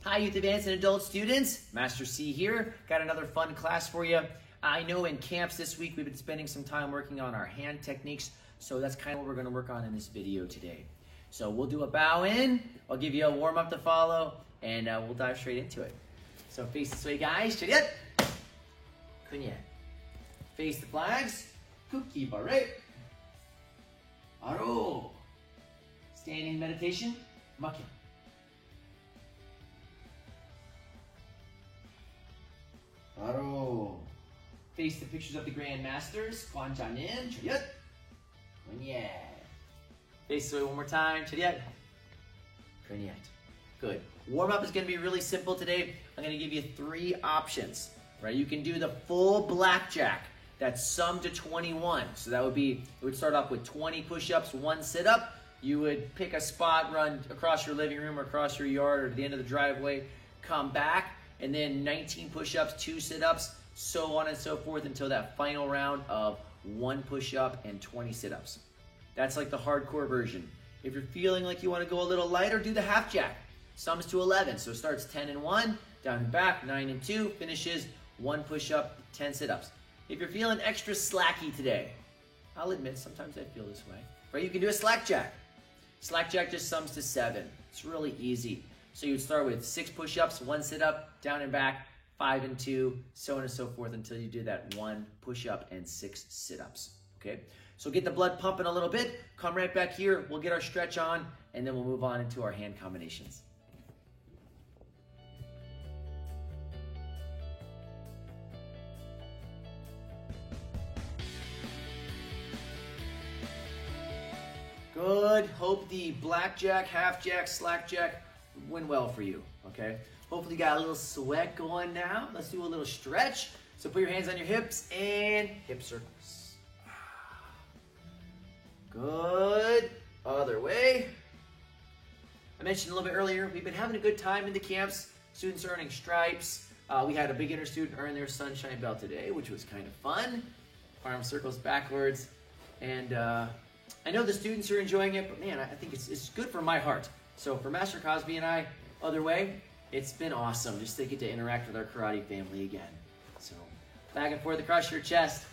Hi, Youth Advanced and Adult students. Master C here. Got another fun class for you. I know in camps this week we've been spending some time working on our hand techniques, so that's kind of what we're going to work on in this video today. So we'll do a bow in, I'll give you a warm-up to follow, and we'll dive straight into it. So face this way, guys. Chariot. Kunya. Face the flags. Kuki bare. Aro. Standing meditation. Makya. Aro. Face the pictures of the Grand Masters. Kwanchanin. Chariot. Kunya. Face this way one more time. Chariot. Kunya. Good. Warm-up is going to be really simple today. I'm going to give you 3 options. Right? You can do the full blackjack. That's sum to 21. So that would be, it would start off with 20 push-ups, 1 sit-up. You would pick a spot, run across your living room or across your yard or to the end of the driveway, come back, and then 19 push-ups, 2 sit-ups, so on and so forth until that final round of 1 push-up and 20 sit-ups. That's like the hardcore version. If you're feeling like you want to go a little lighter, do the half jack. Sums to 11, so it starts 10 and 1, down and back, 9 and 2, finishes 1 push-up, 10 sit-ups. If you're feeling extra slacky today, I'll admit sometimes I feel this way, right? You can do a slack jack. Slack jack just sums to 7. It's really easy. So you'd start with 6 push-ups, 1 sit-up, down and back, 5 and 2, so on and so forth until you do that 1 push-up and 6 sit-ups, okay? So get the blood pumping a little bit, come right back here, we'll get our stretch on, and then we'll move on into our hand combinations. Good. Hope the blackjack, half jack, slack jack went well for you, okay? Hopefully you got a little sweat going now. Let's do a little stretch. So put your hands on your hips and hip circles. Good. Other way. I mentioned a little bit earlier, we've been having a good time in the camps. Students are earning stripes. We had a beginner student earn their sunshine belt today, which was kind of fun. Arm circles backwards. And I know the students are enjoying it, but man, I think it's good for my heart. So for Master Cosby and I, other way, it's been awesome just to get to interact with our karate family again. So back and forth across your chest.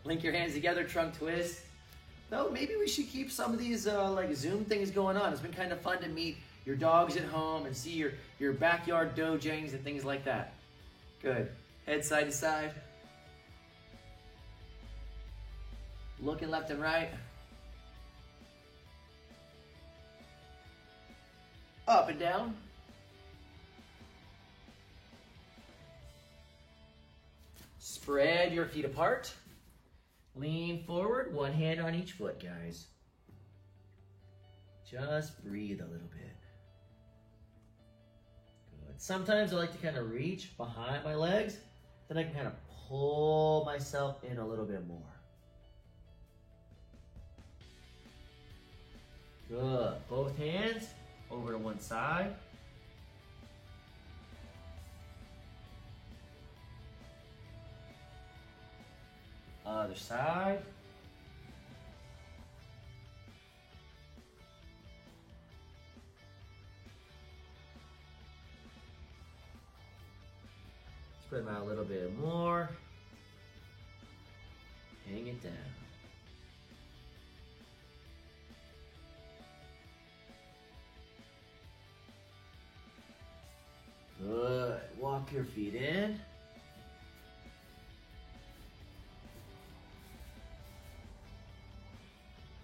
Link your hands together, trunk twist. No, maybe we should keep some of these like Zoom things going on. It's been kind of fun to meet your dogs at home and see your backyard dojangs and things like that. Good. Head side to side. Looking left and right. Up and down. Spread your feet apart. Lean forward, 1 hand on each foot, guys. Just breathe a little bit. Good. Sometimes I like to kind of reach behind my legs, then I can kind of pull myself in a little bit more. Good. Both hands over to one side. Other side. Spread them out a little bit more. Hang it down. Good. Walk your feet in.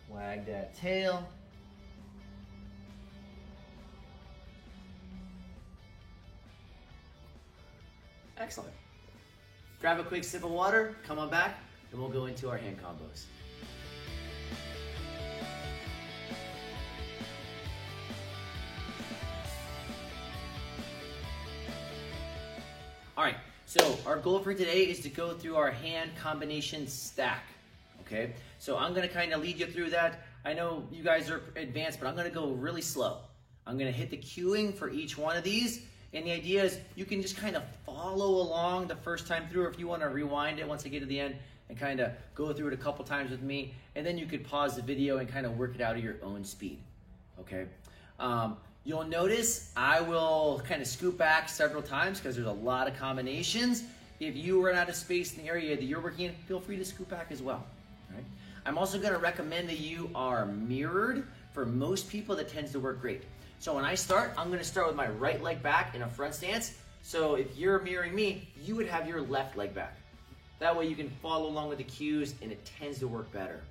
Wag that tail. Excellent. Grab a quick sip of water, come on back, and we'll go into our hand combos. All right, so our goal for today is to go through our hand combination stack, okay? So I'm gonna kind of lead you through that. I know you guys are advanced, but I'm gonna go really slow. I'm gonna hit the cueing for each one of these, and the idea is you can just kind of follow along the first time through, or if you wanna rewind it once I get to the end and kind of go through it a couple times with me, and then you could pause the video and kind of work it out at your own speed, okay? You'll notice I will kind of scoot back several times because there's a lot of combinations. If you run out of space in the area that you're working in, feel free to scoot back as well. All right? I'm also going to recommend that you are mirrored. For most people, that tends to work great. So when I start, I'm going to start with my right leg back in a front stance. So if you're mirroring me, you would have your left leg back. That way you can follow along with the cues and it tends to work better.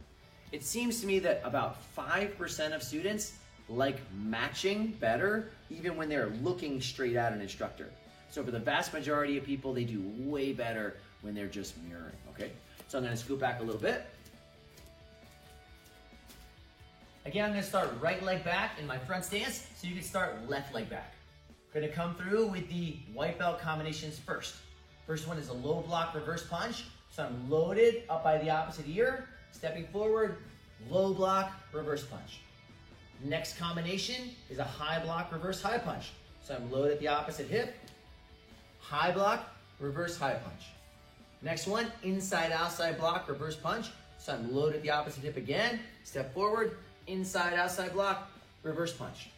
It seems to me that about 5% of students like matching better even when they're looking straight at an instructor. So for the vast majority of people, they do way better when they're just mirroring, okay? So I'm gonna scoot back a little bit. Again, I'm gonna start right leg back in my front stance, so you can start left leg back. Gonna come through with the white belt combinations first. First one is a low block reverse punch. So I'm loaded up by the opposite ear, stepping forward, low block, reverse punch. Next combination is a high block, reverse high punch. So I'm loaded at the opposite hip, high block, reverse high punch. Next one, inside outside block, reverse punch. So I'm loaded at the opposite hip again, step forward, inside outside block, reverse punch.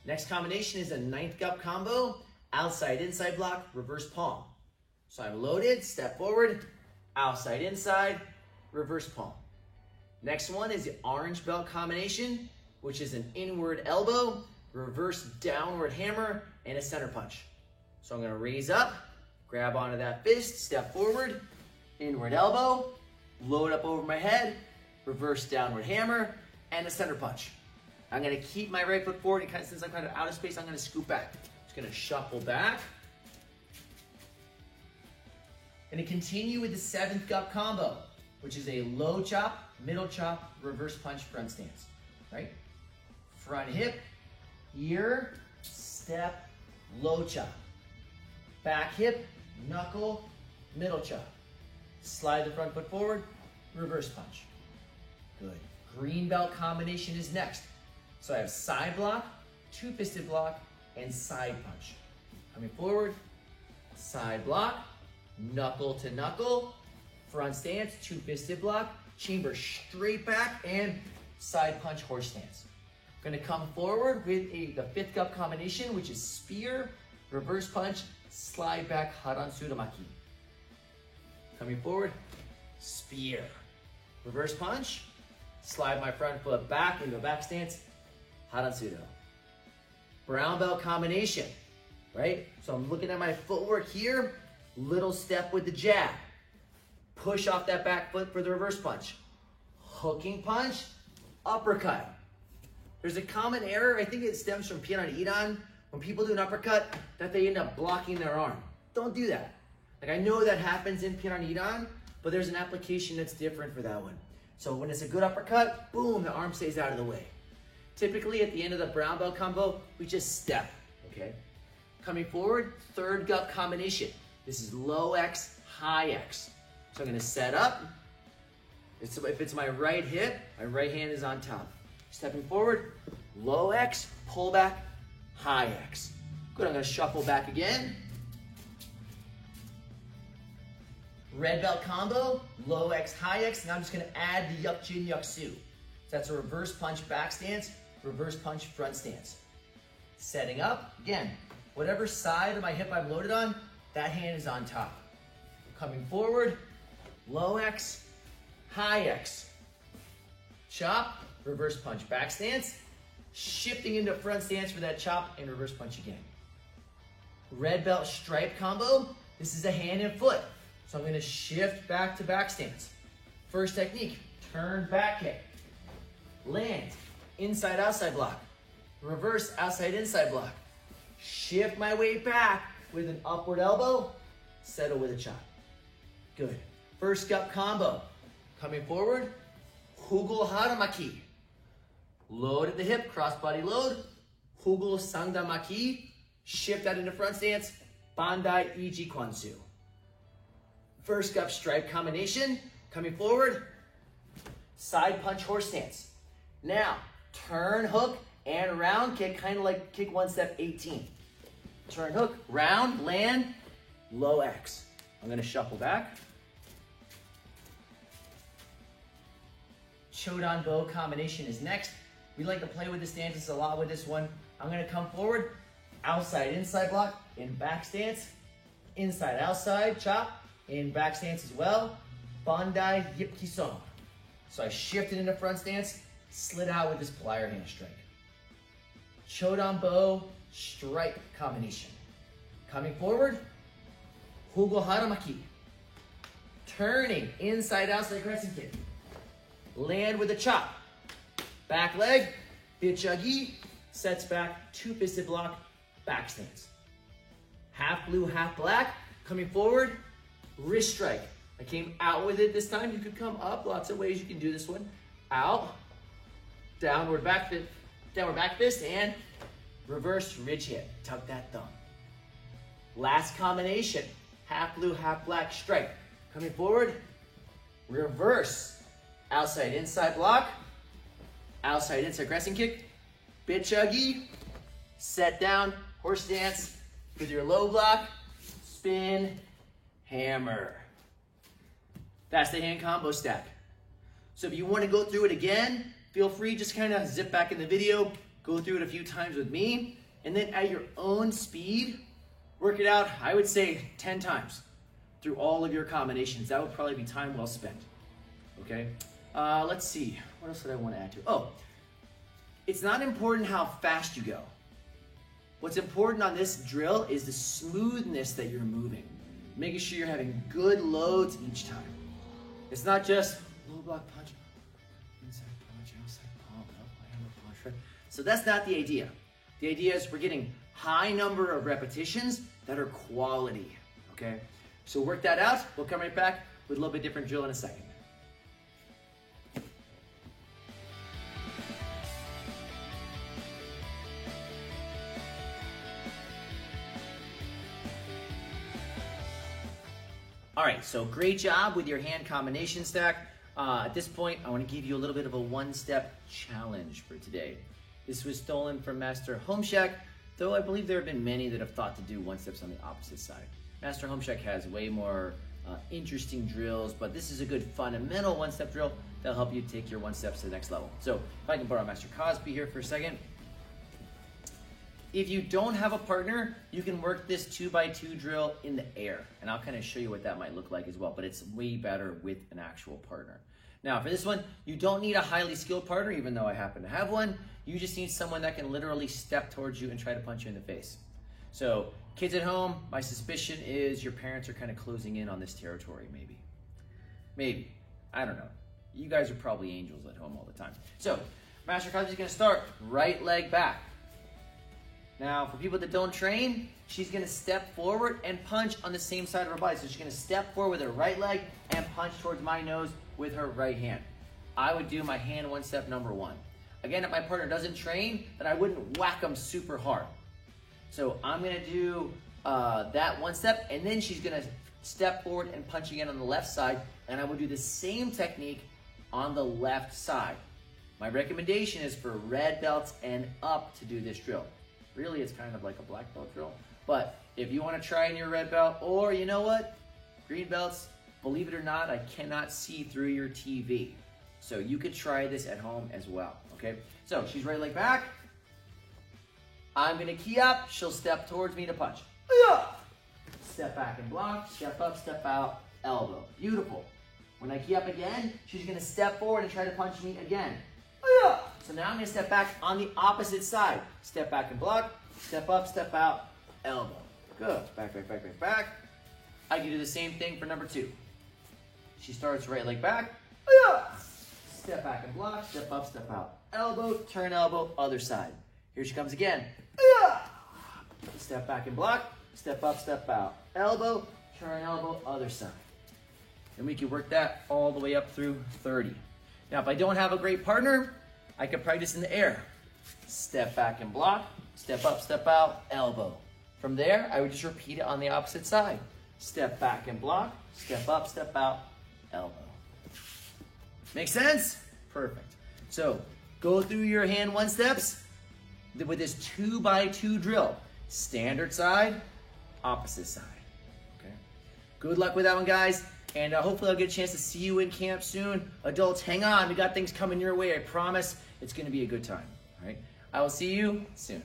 Next combination is a ninth gap combo, outside inside block, reverse palm. So I'm loaded, step forward, outside inside, reverse palm. Next one is the orange belt combination, which is an inward elbow, reverse downward hammer, and a center punch. So I'm gonna raise up, grab onto that fist, step forward, inward elbow, load up over my head, reverse downward hammer, and a center punch. I'm gonna keep my right foot forward, and since I'm kind of out of space, I'm gonna scoop back. Just gonna shuffle back. Gonna continue with the seventh gut combo, which is a low chop, middle chop, reverse punch, front stance, right? Front hip, ear, step, low chop. Back hip, knuckle, middle chop. Slide the front foot forward, reverse punch. Good. Green belt combination is next. So I have side block, two-fisted block, and side punch. Coming forward, side block, knuckle to knuckle, front stance, two-fisted block, chamber straight back, and side punch horse stance. Gonna come forward with the fifth gap combination, which is spear, reverse punch, slide back, haran suramaki. Coming forward, spear, reverse punch, slide my front foot back into a back stance, haran suro. Brown belt combination, right? So I'm looking at my footwork here, little step with the jab, push off that back foot for the reverse punch, hooking punch, uppercut. There's a common error, I think it stems from Piran Iran, when people do an uppercut, that they end up blocking their arm. Don't do that. Like I know that happens in Piran Iran, but there's an application that's different for that one. So when it's a good uppercut, boom, the arm stays out of the way. Typically at the end of the brown belt combo, we just step, okay? Coming forward, third gut combination. This is low X, high X. So I'm gonna set up. If it's my right hip, my right hand is on top. Stepping forward, low X, pull back, high X. Good, I'm gonna shuffle back again. Red belt combo, low X, high X. Now I'm just gonna add the Yuk Jin Yuk Su. So that's a reverse punch back stance, reverse punch front stance. Setting up, again, whatever side of my hip I'm loaded on, that hand is on top. Coming forward, low X, high X. Chop, reverse punch back stance, shifting into front stance for that chop and reverse punch again. Red belt stripe combo, this is a hand and foot. So I'm gonna shift back to back stance. First technique, turn back kick. Land, inside outside block. Reverse outside inside block. Shift my weight back with an upward elbow, settle with a chop. Good. First gut combo. Coming forward, Hugul Haramaki. Load at the hip, crossbody load. Hugul Sangdamaki. Shift that into front stance, Bandai Iji Kwansu. First gut stripe combination. Coming forward, side punch horse stance. Now, turn hook and round kick, kind of like kick one step 18. Turn hook, round, land, low X. I'm gonna shuffle back. Chodan bow combination is next, We like to play with the stances a lot with this one. I'm gonna come forward, outside, inside block, in back stance, inside, outside, chop, in back stance as well. Bandai Yip Kisong. So I shifted into front stance, slid out with this plier hand strike. Chodan bow, strike combination. Coming forward, Hugo Haramaki. Turning, inside, outside crescent kick. Land with a chop. Back leg, Bichagi, sets back, two-fisted block, back stance. Half blue, half black, coming forward, wrist strike. I came out with it this time. You could come up, lots of ways you can do this one. Out, downward back fist, and reverse ridge hit. Tuck that thumb. Last combination, half blue, half black strike. Coming forward, reverse, outside, inside block, outside, inside crescent kick, Bichagi, set down, horse stance with your low block, spin, hammer. That's the hand combo stack. So if you want to go through it again, feel free, just kind of zip back in the video, go through it a few times with me, and then at your own speed, work it out, I would say 10 times through all of your combinations. That would probably be time well spent, okay? Let's see, what else did I want to add to? Oh, it's not important how fast you go. What's important on this drill is the smoothness that you're moving, making sure you're having good loads each time. It's not just low block punch, inside punch, outside palm, up, hammer punch, right? So that's not the idea. The idea is we're getting high number of repetitions that are quality, okay? So work that out. We'll come right back with a little bit different drill in a second. All right, so great job with your hand combination stack. At this point, I want to give you a little bit of a one-step challenge for today. This was stolen from Master Homeshak, though I believe there have been many that have thought to do one-steps on the opposite side. Master Homeshak has way more interesting drills, but this is a good fundamental one-step drill that'll help you take your one-steps to the next level. So if I can borrow Master Cosby here for a second. If you don't have a partner, you can work this 2x2 drill in the air, and I'll kind of show you what that might look like as well, but it's way better with an actual partner. Now for this one, you don't need a highly skilled partner, even though I happen to have one. You just need someone that can literally step towards you and try to punch you in the face. So kids at home, my suspicion is your parents are kind of closing in on this territory, maybe. Maybe, I don't know. You guys are probably angels at home all the time. So Master Cosby's gonna start right leg back. Now, for people that don't train, she's gonna step forward and punch on the same side of her body. So she's gonna step forward with her right leg and punch towards my nose with her right hand. I would do my hand one step number one. Again, if my partner doesn't train, then I wouldn't whack them super hard. So I'm gonna do that one step, and then she's gonna step forward and punch again on the left side, and I would do the same technique on the left side. My recommendation is for red belts and up to do this drill. Really, it's kind of like a black belt drill. But if you want to try in your red belt, or you know what, green belts, believe it or not, I cannot see through your TV. So you could try this at home as well, okay? So she's right leg back. I'm gonna key up, she'll step towards me to punch. Step back and block, step up, step out, elbow. Beautiful. When I key up again, she's gonna step forward and try to punch me again. So now I'm gonna step back on the opposite side. Step back and block, step up, step out, elbow. Good, back, back, back, back, back. I can do the same thing for number two. She starts right leg back, step back and block, step up, step out, elbow, turn elbow, other side. Here she comes again. Step back and block, step up, step out, elbow, turn elbow, other side. And we can work that all the way up through 30. Now, if I don't have a great partner, I can practice in the air. Step back and block, step up, step out, elbow. From there, I would just repeat it on the opposite side. Step back and block, step up, step out, elbow. Make sense? Perfect. So, go through your hand one steps with this 2x2 drill. Standard side, opposite side. Okay. Good luck with that one, guys. And hopefully I'll get a chance to see you in camp soon. Adults, hang on. We got things coming your way, I promise. It's going to be a good time. All right. I will see you soon.